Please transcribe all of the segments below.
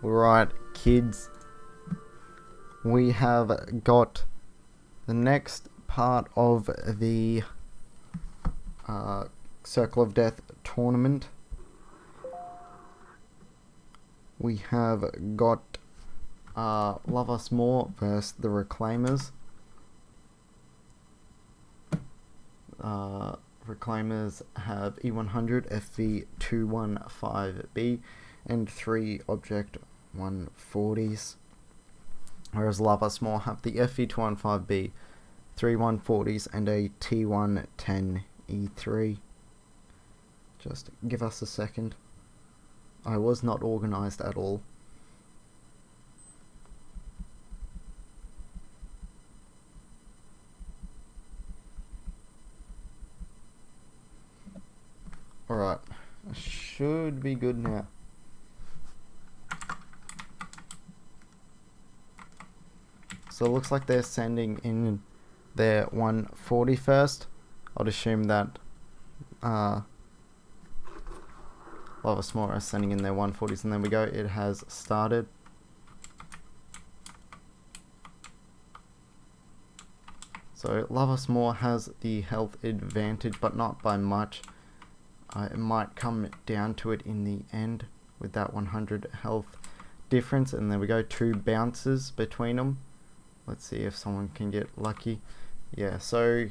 Right, kids, we have got the next part of the Circle of Death tournament. We have got Love Us More versus the Reclaimers. Reclaimers have E100, FV215B, and 3 Object 140s. Whereas Love Us More have the FV215B, 3 140s, and a T110E3. Just give us a second. I was not organized at all. Alright, should be good now. So it looks like they're sending in their 140 first. I'd assume that Love Us More are sending in their 140s, and there we go, it has started. So Love Us More has the health advantage, but not by much. It might come down to it in the end with that 100 health difference, and there we go, 2 bounces between them. Let's see if someone can get lucky. Yeah, so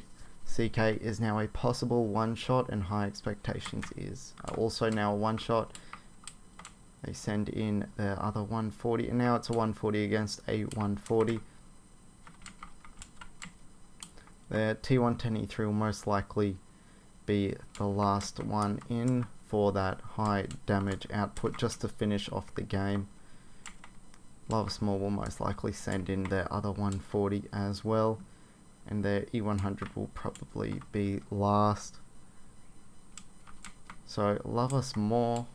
CK is now a possible one-shot, and High Expectations is also now a one-shot. They send in their other 140, and now it's a 140 against a 140. Their T110E3 will most likely be the last one in for that high damage output just to finish off the game. Love Us More will most likely send in their other 140 as well, and their E100 will probably be last. So Love Us More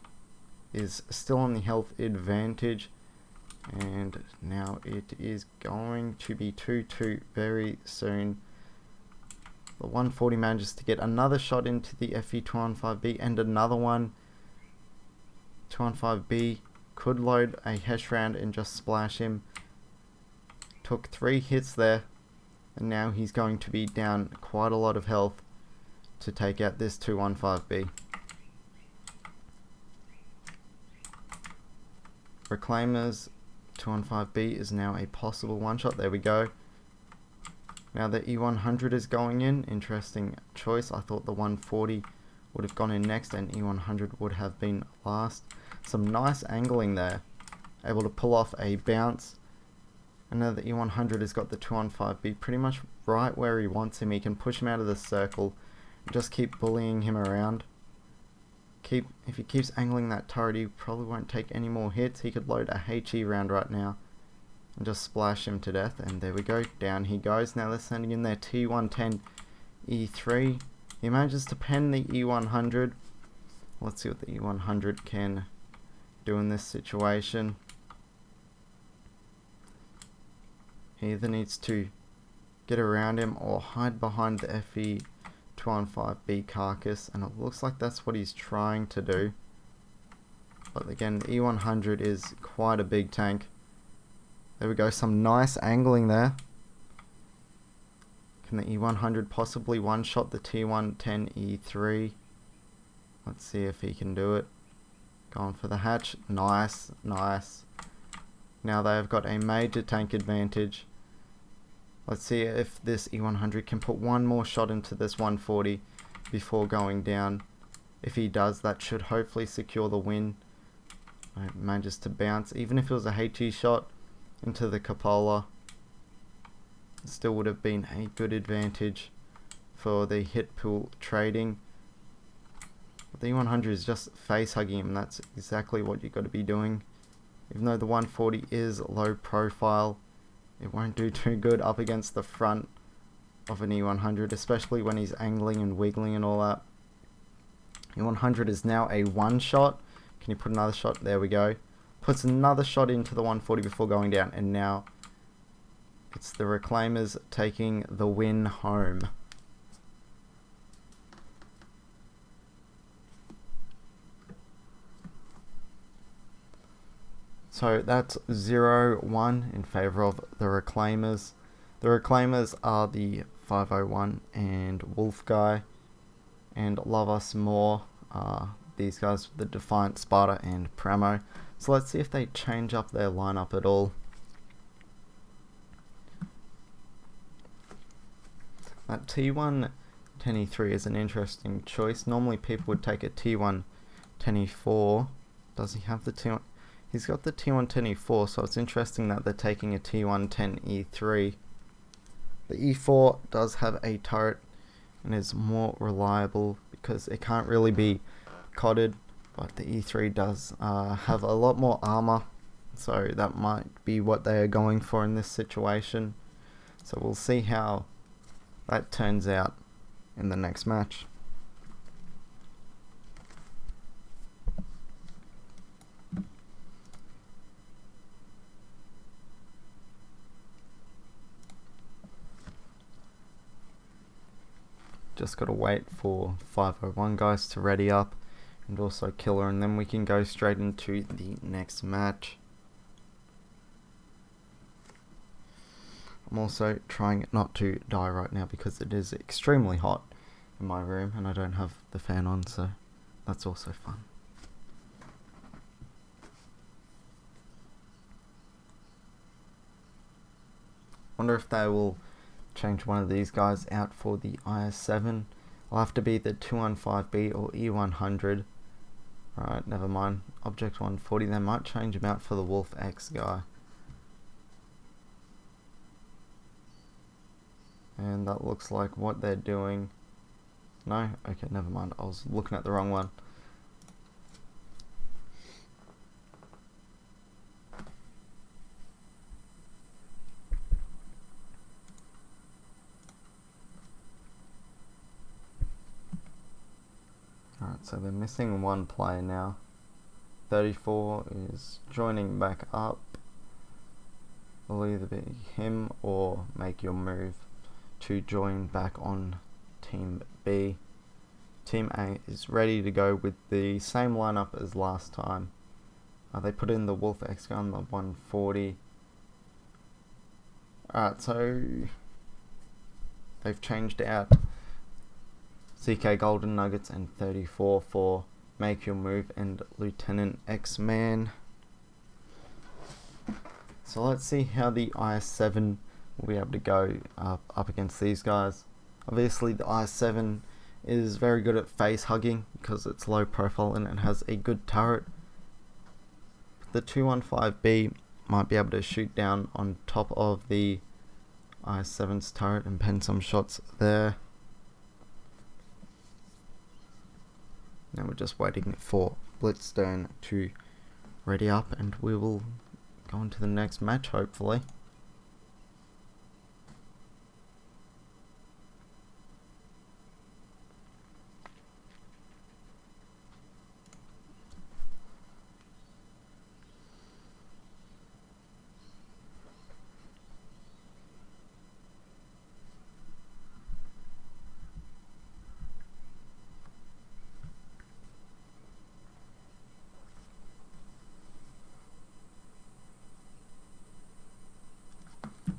is still on the health advantage, and now it is going to be 2-2 very soon. The 140 manages to get another shot into the FV215B, and another one. 215B could load a Hesh round and just splash him. Took 3 hits there, and now he's going to be down quite a lot of health to take out this 215B. Reclaimers 215B is now a possible one-shot. There we go. Now the E100 is going in. Interesting choice. I thought the 140 would have gone in next and E100 would have been last. Some nice angling there. Able to pull off a bounce. And now the E100 has got the 215B pretty much right where he wants him. He can push him out of the circle and just keep bullying him around. If he keeps angling that turret, he probably won't take any more hits. He could load a HE round right now and just splash him to death, and there we go, down he goes. Now they're sending in their T110 E3. He manages to pen the E100. Let's see what the E100 can do in this situation. He either needs to get around him or hide behind the FV215B carcass, and it looks like that's what he's trying to do. But again, the E100 is quite a big tank. There we go, some nice angling there. Can the E100 possibly one-shot the T110E3? Let's see if he can do it. Going for the hatch. Nice, nice. Now they have got a major tank advantage. Let's see if this E100 can put one more shot into this 140 before going down. If he does, that should hopefully secure the win. It manages to bounce. Even if it was a HE shot into the cupola, it still would have been a good advantage for the hit pool trading. But the E100 is just face hugging him, and that's exactly what you got to be doing. Even though the 140 is low profile, it won't do too good up against the front of an E100, especially when he's angling and wiggling and all that. E100 is now a one shot. Can you put another shot? There we go. Puts another shot into the 140 before going down, and now it's the Reclaimers taking the win home. So that's 0-1 in favour of the Reclaimers. The Reclaimers are the 501 and Wolf Guy, and Love Us More are these guys, the Defiant Sparta and Pramo. So let's see if they change up their lineup at all. That T1 10E3 is an interesting choice. Normally people would take a T1 10E4. Does he have the T1? He's got the T1 10E4, so it's interesting that they're taking a T1 10E3. The E4 does have a turret and is more reliable because it can't really be CODed, but the E3 does have a lot more armor, so that might be what they are going for in this situation. So we'll see how that turns out in the next match. Just gotta wait for 501 guys to ready up and also Killer, and then we can go straight into the next match. I'm also trying not to die right now because it is extremely hot in my room and I don't have the fan on, so that's also fun. Wonder if they will change one of these guys out for the IS-7. I'll have to be the 215B or E100. Alright, never mind. Object 140. They might change him out for the Wolf X guy. And that looks like what they're doing. No? Okay, never mind. I was looking at the wrong one. Alright, so they're missing one player now. 34 is joining back up. Will either be him or Make Your Move to join back on Team B. Team A is ready to go with the same lineup as last time. They put in the Wolf X gun, the 140. Alright, so they've changed out CK Golden Nuggets and 34 for Make Your Move and Lieutenant X-Man. So let's see how the IS-7 will be able to go up against these guys. Obviously the IS-7 is very good at face hugging because it's low profile and it has a good turret. The 215B might be able to shoot down on top of the IS-7's turret and pen some shots there. Now we're just waiting for Blitzstone to ready up and we will go into the next match hopefully.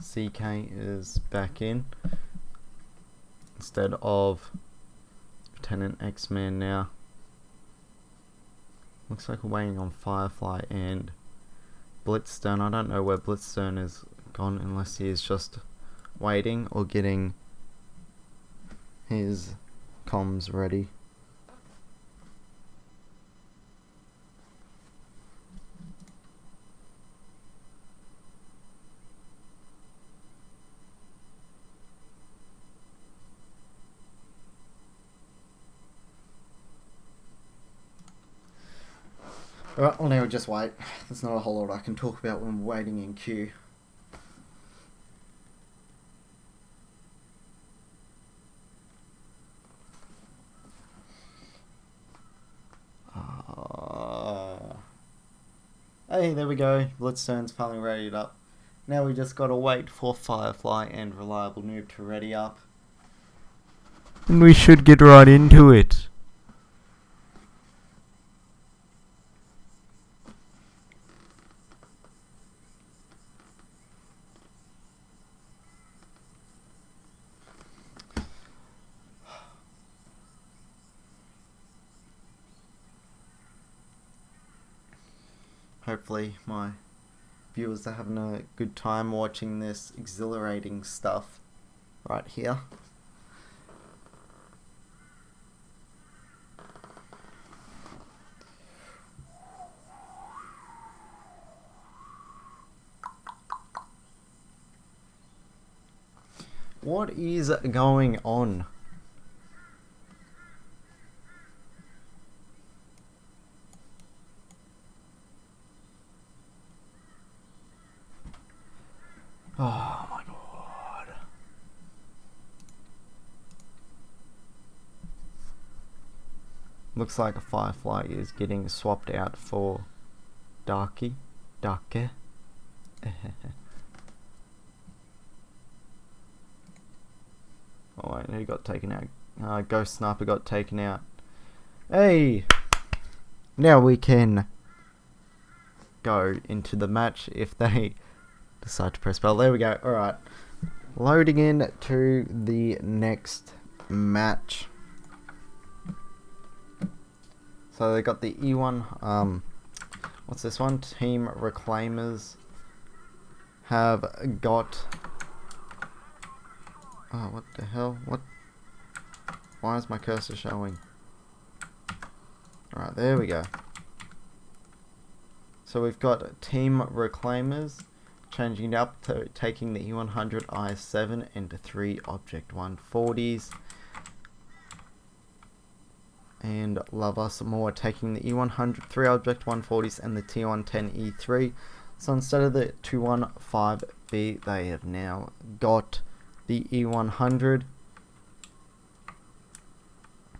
CK is back in instead of Lieutenant X-Man now. Looks like we're waiting on Firefly and Blitzstone. I don't know where Blitzstone is gone unless he is just waiting or getting his comms ready. Alright, well now we just wait. There's not a whole lot I can talk about when we're waiting in queue. Hey, there we go. Blitzstone's finally readied up. Now we just gotta wait for Firefly and Reliable Noob to ready up. And we should get right into it. Hopefully my viewers are having a good time watching this exhilarating stuff right here. What is going on? Oh my god. Looks like a Firefly is getting swapped out for Darky. Oh wait, who got taken out? Ghost Sniper got taken out. Hey! Now we can go into the match if they decide to press bell. There we go. Alright. Loading in to the next match. So they got the E1, what's this one? Team Reclaimers have got... Oh, what the hell? What? Why is my cursor showing? Alright, there we go. So we've got Team Reclaimers changing it up to taking the E100 i7 into 3 Object 140s. And Love Us More taking the E100 3 Object 140s and the T110 E3. So instead of the 215B, they have now got the E100.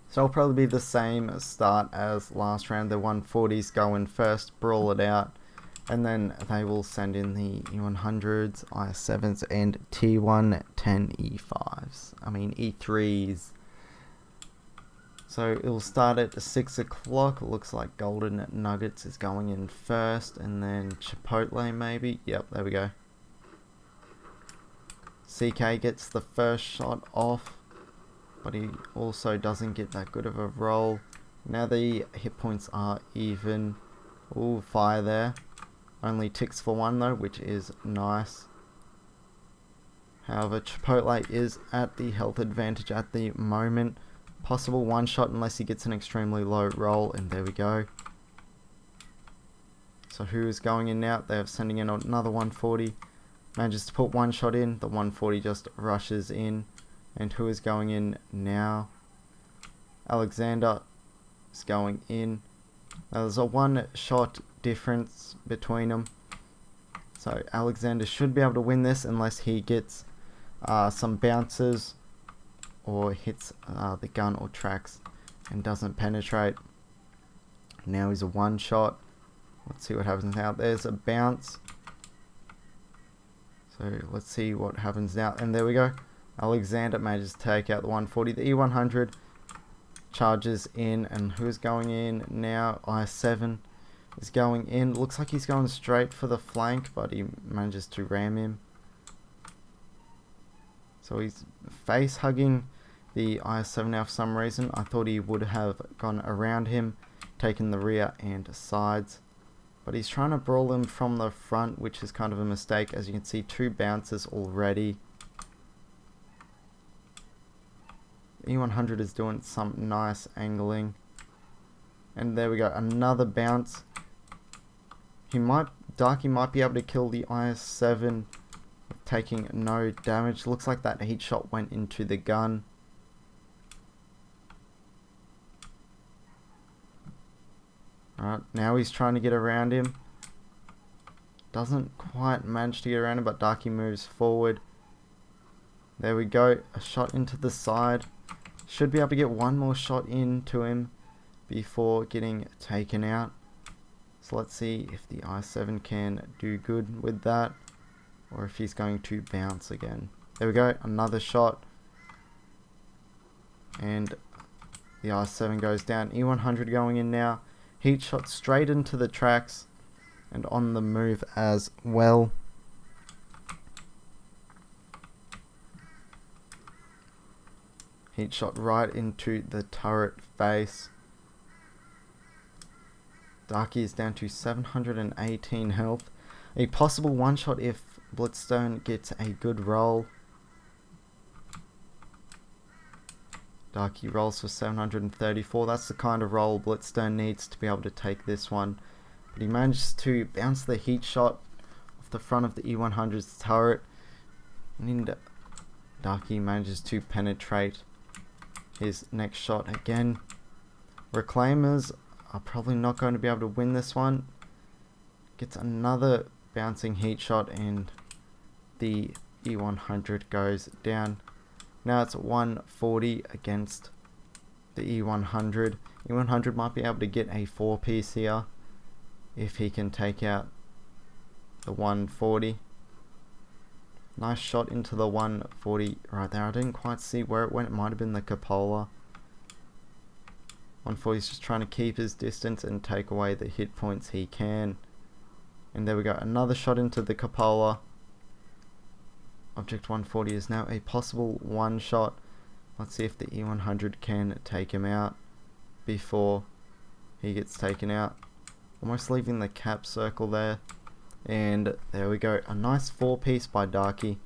So it'll probably be the same start as last round. The 140s go in first, brawl it out, and then they will send in the E100s, i7s, and T110 E5s. I mean E3s. So it will start at 6 o'clock. It looks like Golden Nuggets is going in first, and then Chipotle maybe. Yep, there we go. CK gets the first shot off, but he also doesn't get that good of a roll. Now the hit points are even. Ooh, fire there. Only ticks for 1 though, which is nice. However, Chipotle is at the health advantage at the moment. Possible 1 shot unless he gets an extremely low roll, and there we go. So who is going in now? They're sending in another 140. Manages to put 1 shot in. The 140 just rushes in. And who is going in now? Alexander is going in. Now there's a 1 shot difference between them. So Alexander should be able to win this unless he gets some bounces or hits the gun or tracks and doesn't penetrate. Now he's a 1 shot. Let's see what happens now. There's a bounce. So let's see what happens now. And there we go. Alexander manages to take out the 140. The E100 charges in. And who's going in now? i7 is going in. Looks like he's going straight for the flank, but he manages to ram him. So he's face hugging the i7 now for some reason. I thought he would have gone around him, taken the rear and sides. But he's trying to brawl him from the front, which is kind of a mistake. As you can see, 2 bounces already. E100 is doing some nice angling. And there we go, another bounce. Darky might be able to kill the i7 taking no damage. Looks like that heat shot went into the gun. Alright, now he's trying to get around him. Doesn't quite manage to get around him, but Darky moves forward. There we go, a shot into the side. Should be able to get 1 more shot into him before getting taken out. So let's see if the i7 can do good with that, or if he's going to bounce again. There we go, another shot. And the i7 goes down. E100 going in now. Heat shot straight into the tracks and on the move as well. Heat shot right into the turret face. Darky is down to 718 health. A possible one-shot if Blitzstone gets a good roll. Darky rolls for 734. That's the kind of roll Blitzstone needs to be able to take this one. But he manages to bounce the heat shot off the front of the E100's turret. And Darky manages to penetrate his next shot again. Reclaimers are probably not going to be able to win this one. Gets another bouncing heat shot and the E100 goes down. Now it's 140 against the E100. E100 might be able to get a 4-piece here if he can take out the 140. Nice shot into the 140 right there. I didn't quite see where it went. It might have been the cupola. 140 is just trying to keep his distance and take away the hit points he can. And there we go. Another shot into the cupola. Object 140 is now a possible one shot. Let's see if the E100 can take him out before he gets taken out. Almost leaving the cap circle there. And there we go. A nice 4-piece by Darky.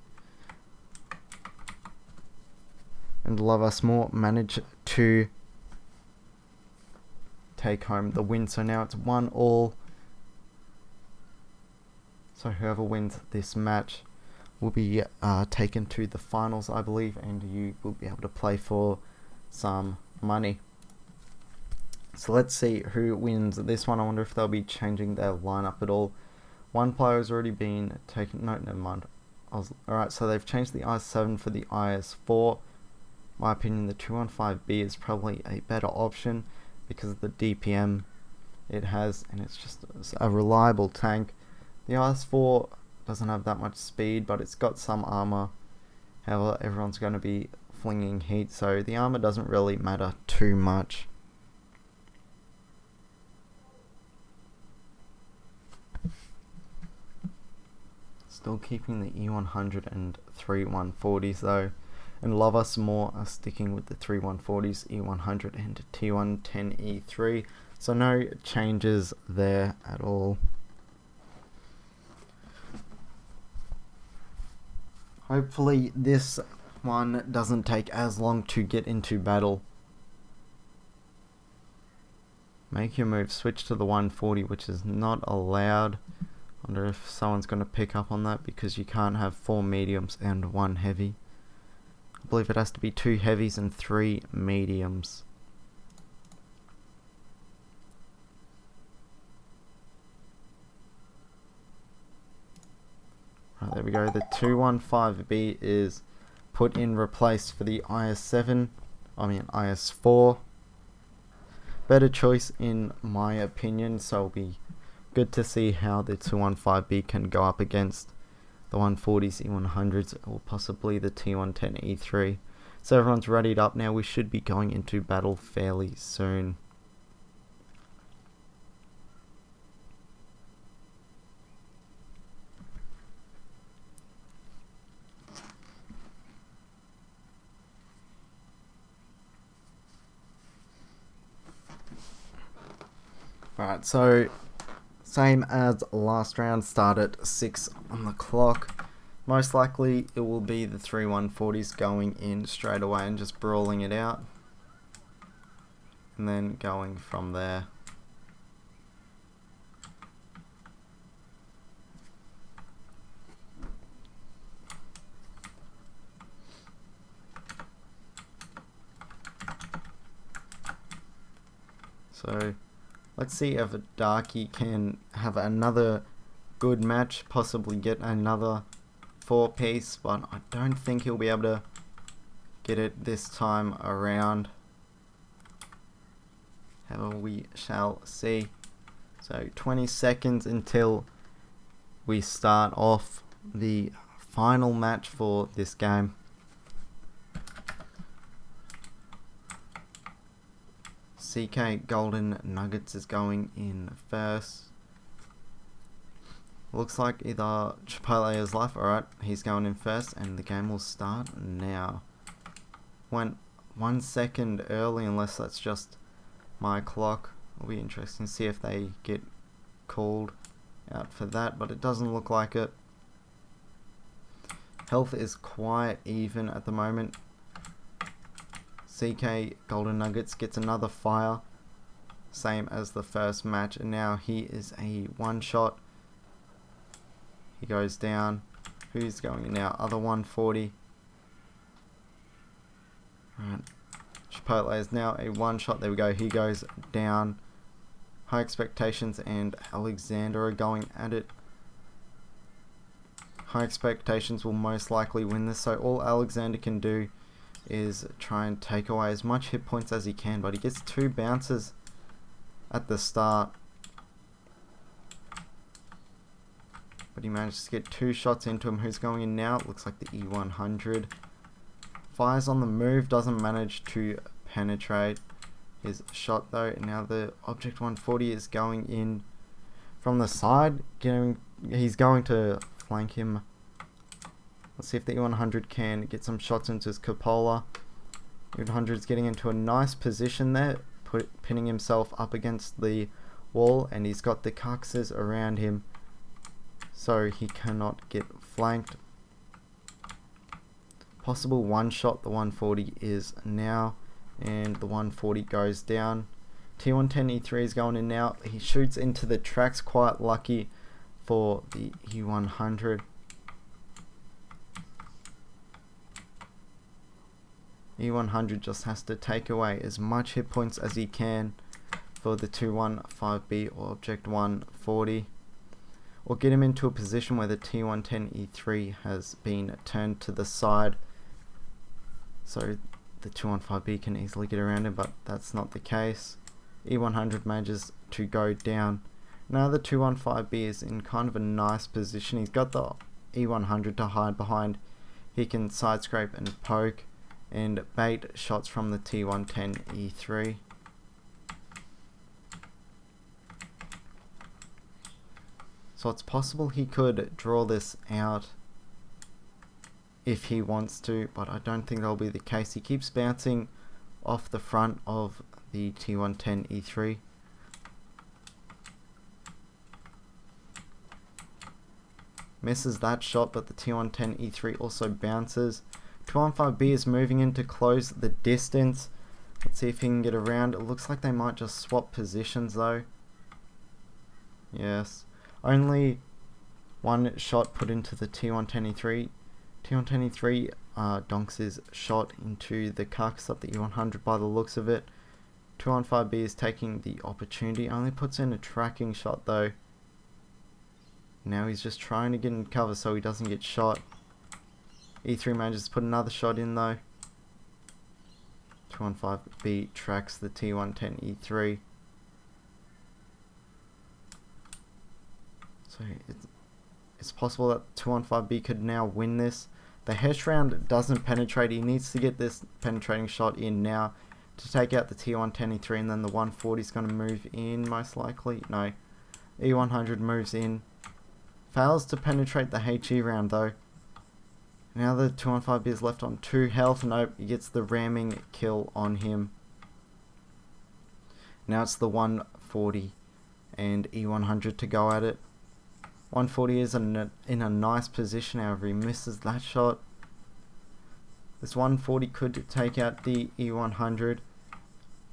And Love Us More managed to take home the win. So now it's 1-1. So whoever wins this match will be taken to the finals, I believe, and you will be able to play for some money. So let's see who wins this one. I wonder if they'll be changing their lineup at all. One player has already been taken. No, never mind. Alright, so they've changed the IS-7 for the IS-4. In my opinion, the 215B is probably a better option because of the DPM it has, and it's just a reliable tank. The IS-4 doesn't have that much speed, but it's got some armor. However, everyone's going to be flinging heat, so the armor doesn't really matter too much. Still keeping the E100 and 3 140s though, and Love Us More are sticking with the 3 140s, E100 and T110E3, so no changes there at all. Hopefully this one doesn't take as long to get into battle. Make your move, switch to the 140, which is not allowed. Wonder if someone's going to pick up on that because you can't have 4 mediums and 1 heavy. I believe it has to be 2 heavies and 3 mediums. Right, there we go. The 215B is put in replace for the IS-4. Better choice in my opinion, so it'll be good to see how the 215B can go up against the 140s, E100s, or possibly the T110E3. So everyone's readied up now. We should be going into battle fairly soon. Alright, so same as last round, start at 6 on the clock. Most likely it will be the 3 140s going in straight away and just brawling it out. And then going from there. So let's see if Darky can have another good match, possibly get another 4-piece, but I don't think he'll be able to get it this time around. However, we shall see. So 20 seconds until we start off the final match for this game. CK Golden Nuggets is going in first. Looks like either Chipotle is life. Alright, he's going in first and the game will start now. Went 1 second early, unless that's just my clock. It'll be interesting to see if they get called out for that, but it doesn't look like it. Health is quite even at the moment. CK Golden Nuggets gets another fire, same as the first match, and now he is a one shot. He goes down. Who's going in now? Other 140. Right. Chipotle is now a one shot. There we go. He goes down. High Expectations and Alexander are going at it. High Expectations will most likely win this, so all Alexander can do is try and take away as much hit points as he can, but he gets 2 bounces at the start. But he manages to get 2 shots into him. Who's going in now? It looks like the E100. Fires on the move, doesn't manage to penetrate his shot though. And now the Object 140 is going in from the side. He's going to flank him. Let's see if the E100 can get some shots into his cupola. E100 is getting into a nice position there, pinning himself up against the wall, and he's got the Cuxes around him, so he cannot get flanked. Possible one shot, the 140 is now, and the 140 goes down. T110E3 is going in now. He shoots into the tracks, quite lucky for the E100. E100 just has to take away as much hit points as he can for the 215B or Object 140, or get him into a position where the T110E3 has been turned to the side, so the 215B can easily get around him, but that's not the case. E100 manages to go down. Now the 215B is in kind of a nice position. He's got the E100 to hide behind. He can side scrape and poke and bait shots from the T110E3. So it's possible he could draw this out if he wants to, but I don't think that'll be the case. He keeps bouncing off the front of the T110E3. Misses that shot, but the T110E3 also bounces. 215B is moving in to close the distance. Let's see if he can get around. It looks like they might just swap positions though. Yes. Only one shot put into the T110E3. T110E3 donks his shot into the Cux of the E100 by the looks of it. 215B is taking the opportunity. Only puts in a tracking shot though. Now he's just trying to get in cover so he doesn't get shot. E3 manages to put another shot in though. 215B tracks the T110E3. So it's possible that 215B could now win this. The Hesh round doesn't penetrate. He needs to get this penetrating shot in now to take out the T110E3, and then the 140 is going to move in most likely. No. E100 moves in. Fails to penetrate the HE round though. Now the 215B is left on 2 health. Nope, he gets the ramming kill on him. Now it's the 140 and E100 to go at it. 140 is in a nice position, however he misses that shot. This 140 could take out the E100,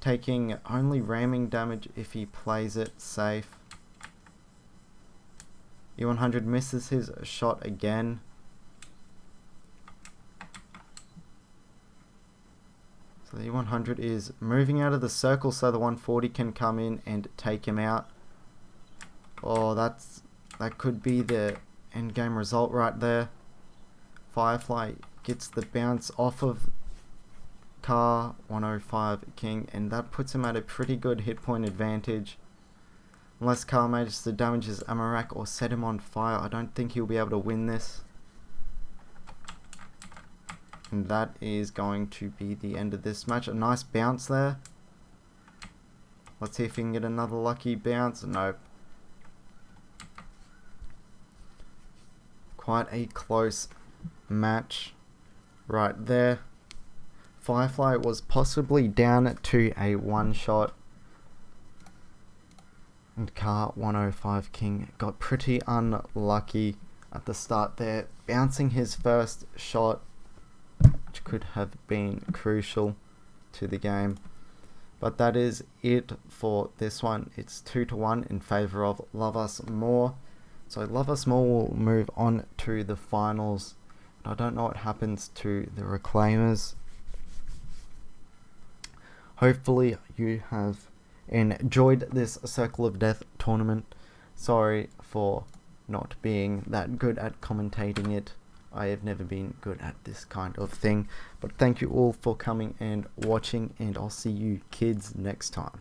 taking only ramming damage if he plays it safe. E100 misses his shot again. So the E100 is moving out of the circle so the 140 can come in and take him out. Oh, that could be the end game result right there. Firefly gets the bounce off of Car 105 King, and that puts him at a pretty good hit point advantage. Unless Car manages to damage his Amarak or set him on fire, I don't think he'll be able to win this. And that is going to be the end of this match. A nice bounce there. Let's see if he can get another lucky bounce. Nope. Quite a close match right there. Firefly was possibly down to a one shot. And Car 105 King got pretty unlucky at the start there, bouncing his first shot, which could have been crucial to the game. But that is it for this one. It's 2-1 in favour of Love Us More. So Love Us More will move on to the finals. I don't know what happens to the Reclaimers. Hopefully you have enjoyed this Circle of Death tournament. Sorry for not being that good at commentating it. I have never been good at this kind of thing. But thank you all for coming and watching, and I'll see you kids next time.